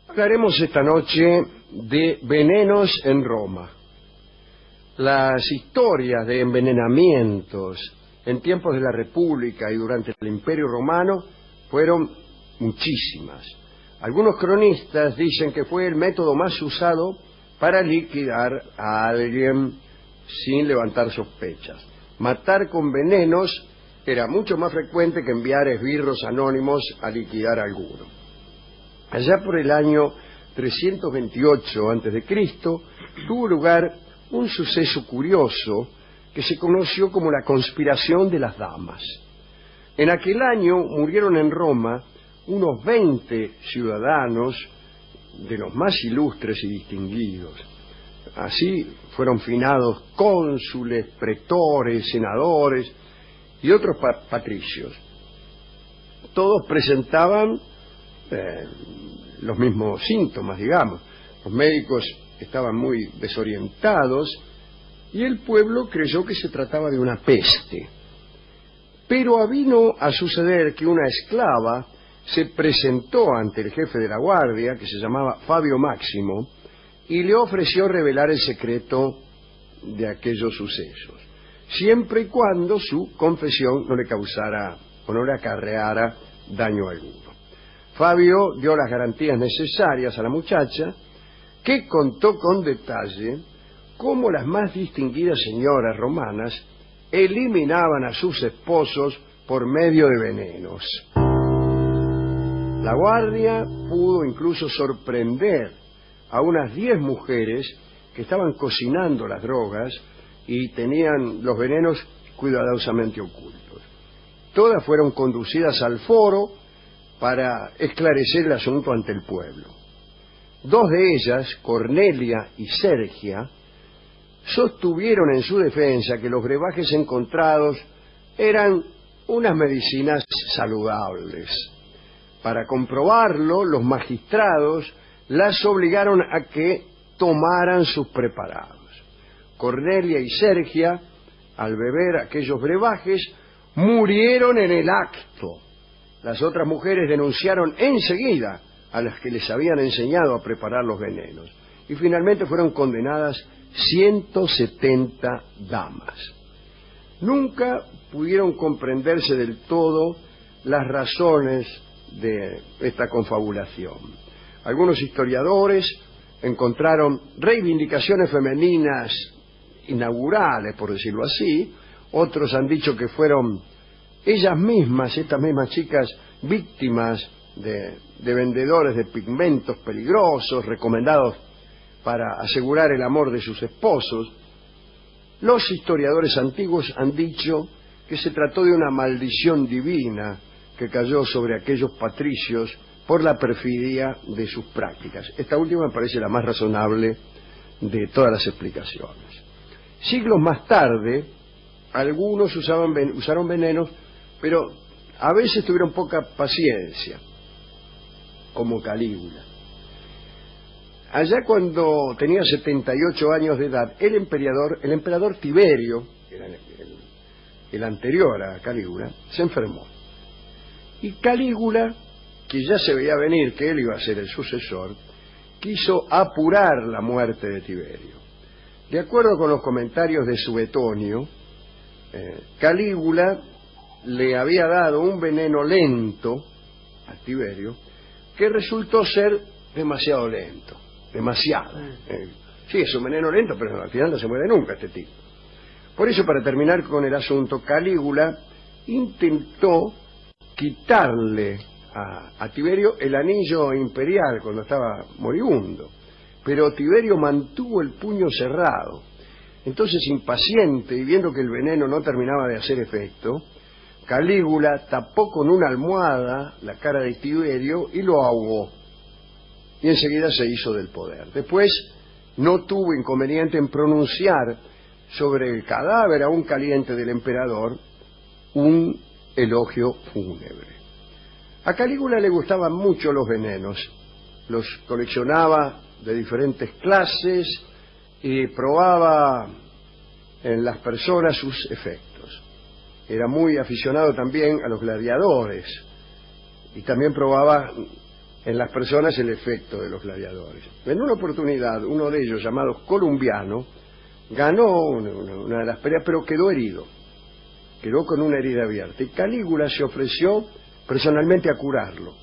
Hablaremos esta noche de venenos en Roma. Las historias de envenenamientos en tiempos de la República y durante el Imperio Romano fueron muchísimas. Algunos cronistas dicen que fue el método más usado para liquidar a alguien sin levantar sospechas. Matar con venenos era mucho más frecuente que enviar esbirros anónimos a liquidar a alguno. Allá por el año 328 a.C. tuvo lugar un suceso curioso que se conoció como la conspiración de las damas. En aquel año murieron en Roma unos 20 ciudadanos de los más ilustres y distinguidos. Así fueron finados cónsules, pretores, senadores y otros patricios. Todos presentaban los mismos síntomas, digamos. Los médicos estaban muy desorientados y el pueblo creyó que se trataba de una peste. Pero vino a suceder que una esclava se presentó ante el jefe de la guardia, que se llamaba Fabio Máximo, y le ofreció revelar el secreto de aquellos sucesos, siempre y cuando su confesión no le causara o no le acarreara daño alguno. Fabio dio las garantías necesarias a la muchacha, que contó con detalle cómo las más distinguidas señoras romanas eliminaban a sus esposos por medio de venenos. La guardia pudo incluso sorprender a unas 10 mujeres que estaban cocinando las drogas y tenían los venenos cuidadosamente ocultos. Todas fueron conducidas al foro para esclarecer el asunto ante el pueblo. 2 de ellas, Cornelia y Sergia, sostuvieron en su defensa que los brebajes encontrados eran unas medicinas saludables. Para comprobarlo, los magistrados las obligaron a que tomaran sus preparados. Cornelia y Sergia, al beber aquellos brebajes, murieron en el acto. Las otras mujeres denunciaron enseguida a las que les habían enseñado a preparar los venenos y finalmente fueron condenadas 170 damas. Nunca pudieron comprenderse del todo las razones de esta confabulación. Algunos historiadores encontraron reivindicaciones femeninas inaugurales, por decirlo así. Otros han dicho que fueron ellas mismas, estas mismas chicas, víctimas de vendedores de pigmentos peligrosos recomendados para asegurar el amor de sus esposos. Los historiadores antiguos han dicho que se trató de una maldición divina que cayó sobre aquellos patricios por la perfidia de sus prácticas. Esta última me parece la más razonable de todas las explicaciones. Siglos más tarde, algunos usaron venenos, pero a veces tuvieron poca paciencia, como Calígula. Allá cuando tenía 78 años de edad, el emperador Tiberio, que era el anterior a Calígula, se enfermó. Y Calígula, que ya se veía venir que él iba a ser el sucesor, quiso apurar la muerte de Tiberio. De acuerdo con los comentarios de Suetonio, Calígula le había dado un veneno lento a Tiberio que resultó ser demasiado lento, demasiado. Sí, es un veneno lento, pero al final no se muere nunca este tipo. Por eso, para terminar con el asunto, Calígula intentó quitarle a Tiberio el anillo imperial cuando estaba moribundo, pero Tiberio mantuvo el puño cerrado. Entonces, impaciente y viendo que el veneno no terminaba de hacer efecto, Calígula tapó con una almohada la cara de Tiberio y lo ahogó. Y enseguida se hizo del poder. Después no tuvo inconveniente en pronunciar sobre el cadáver aún caliente del emperador un elogio fúnebre. A Calígula le gustaban mucho los venenos. Los coleccionaba de diferentes clases y probaba en las personas sus efectos. Era muy aficionado también a los gladiadores y también probaba en las personas el efecto de los gladiadores. En una oportunidad, uno de ellos, llamado Columbiano, ganó una de las peleas, pero quedó herido. Quedó con una herida abierta. Y Calígula se ofreció personalmente a curarlo.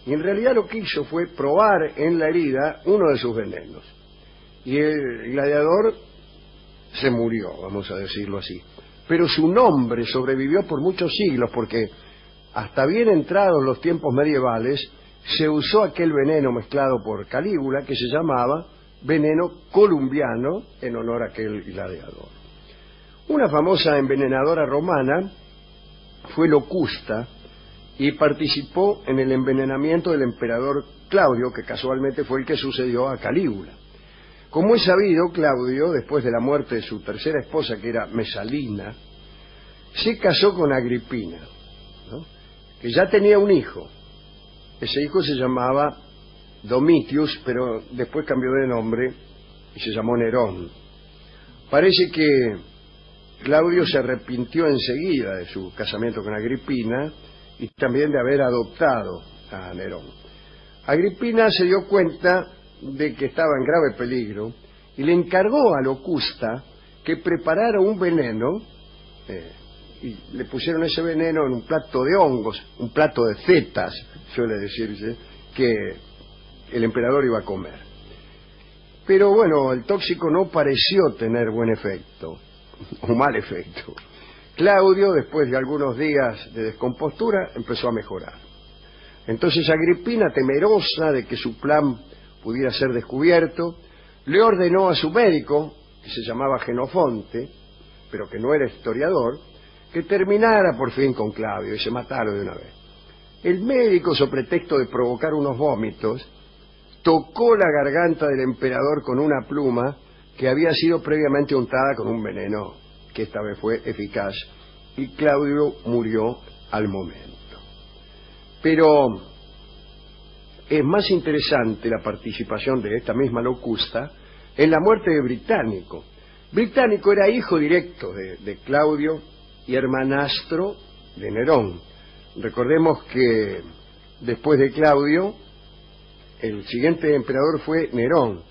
Y en realidad lo que hizo fue probar en la herida uno de sus venenos. Y el gladiador se murió, vamos a decirlo así. Pero su nombre sobrevivió por muchos siglos, porque hasta bien entrados los tiempos medievales se usó aquel veneno mezclado por Calígula que se llamaba veneno columbiano en honor a aquel gladiador. Una famosa envenenadora romana fue Locusta y participó en el envenenamiento del emperador Claudio, que casualmente fue el que sucedió a Calígula. Como es sabido, Claudio, después de la muerte de su tercera esposa, que era Mesalina, se casó con Agripina, ¿no?, que ya tenía un hijo. Ese hijo se llamaba Domitius, pero después cambió de nombre y se llamó Nerón. Parece que Claudio se arrepintió enseguida de su casamiento con Agripina y también de haber adoptado a Nerón. Agripina se dio cuenta de que estaba en grave peligro y le encargó a Locusta que preparara un veneno, y le pusieron ese veneno en un plato de hongos, un plato de setas, suele decirse, que el emperador iba a comer. Pero bueno, el tóxico no pareció tener buen efecto, o mal efecto. Claudio, después de algunos días de descompostura, empezó a mejorar. Entonces Agripina, temerosa de que su plan pudiera ser descubierto, le ordenó a su médico, que se llamaba Genofonte, pero que no era historiador, que terminara por fin con Claudio y se matara de una vez. El médico, sobre pretexto de provocar unos vómitos, tocó la garganta del emperador con una pluma que había sido previamente untada con un veneno que esta vez fue eficaz, y Claudio murió al momento. Pero es más interesante la participación de esta misma Locusta en la muerte de Británico. Británico era hijo directo de Claudio y hermanastro de Nerón. Recordemos que después de Claudio, el siguiente emperador fue Nerón,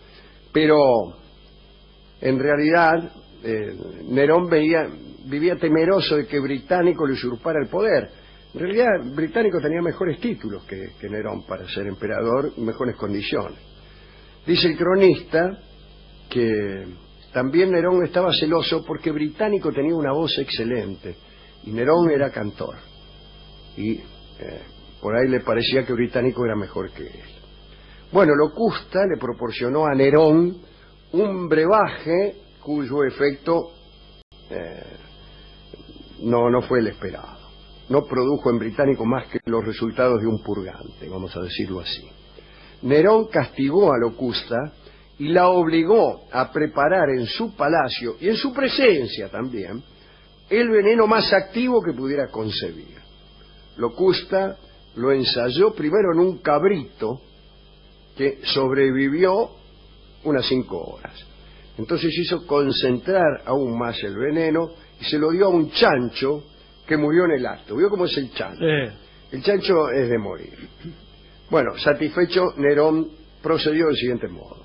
pero en realidad Nerón vivía temeroso de que Británico le usurpara el poder. En realidad Británico tenía mejores títulos que Nerón para ser emperador y mejores condiciones. Dice el cronista que también Nerón estaba celoso porque Británico tenía una voz excelente y Nerón era cantor. Y por ahí le parecía que Británico era mejor que él. Bueno, Locusta le proporcionó a Nerón un brebaje cuyo efecto no fue el esperado. No produjo en Británico más que los resultados de un purgante, vamos a decirlo así. Nerón castigó a Locusta y la obligó a preparar en su palacio, y en su presencia también, el veneno más activo que pudiera concebir. Locusta lo ensayó primero en un cabrito que sobrevivió unas 5 horas. Entonces hizo concentrar aún más el veneno y se lo dio a un chancho que murió en el acto. ¿Vio cómo es el chancho? El chancho es de morir. Bueno, satisfecho, Nerón procedió del siguiente modo.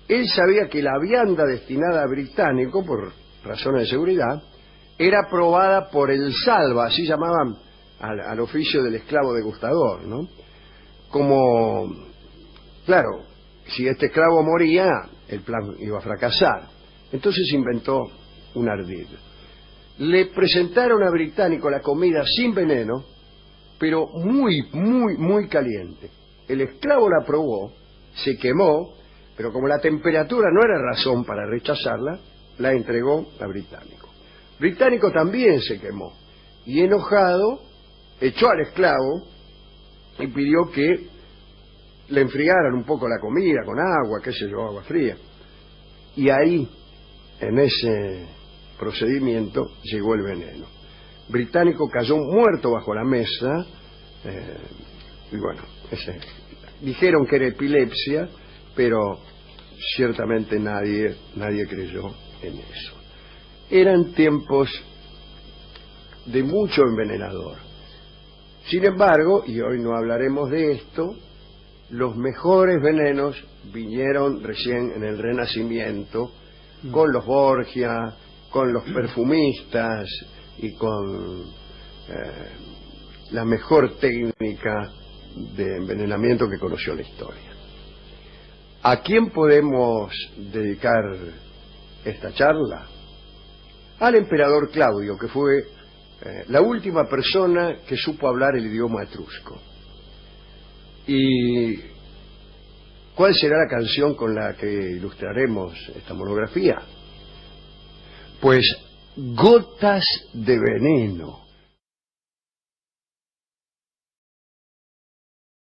Él sabía que la vianda destinada a Británico, por razones de seguridad, era probada por el salva, así llamaban al oficio del esclavo degustador, ¿no? Como, claro, si este esclavo moría, el plan iba a fracasar. Entonces inventó un ardid. Le presentaron a Británico la comida sin veneno, pero muy caliente. El esclavo la probó, se quemó, pero como la temperatura no era razón para rechazarla, la entregó a Británico. Británico también se quemó, y enojado, echó al esclavo y pidió que le enfriaran un poco la comida con agua, qué sé yo, agua fría. Y ahí, en ese procedimiento, llegó el veneno. Británico cayó muerto bajo la mesa, y bueno, dijeron que era epilepsia, pero ciertamente nadie creyó en eso. Eran tiempos de mucho envenenador. Sin embargo, y hoy no hablaremos de esto, los mejores venenos vinieron recién en el Renacimiento, con los Borgia, con los perfumistas y con la mejor técnica de envenenamiento que conoció la historia. ¿A quién podemos dedicar esta charla? Al emperador Claudio, que fue la última persona que supo hablar el idioma etrusco. ¿Y cuál será la canción con la que ilustraremos esta monografía? Pues Gotas de Veneno.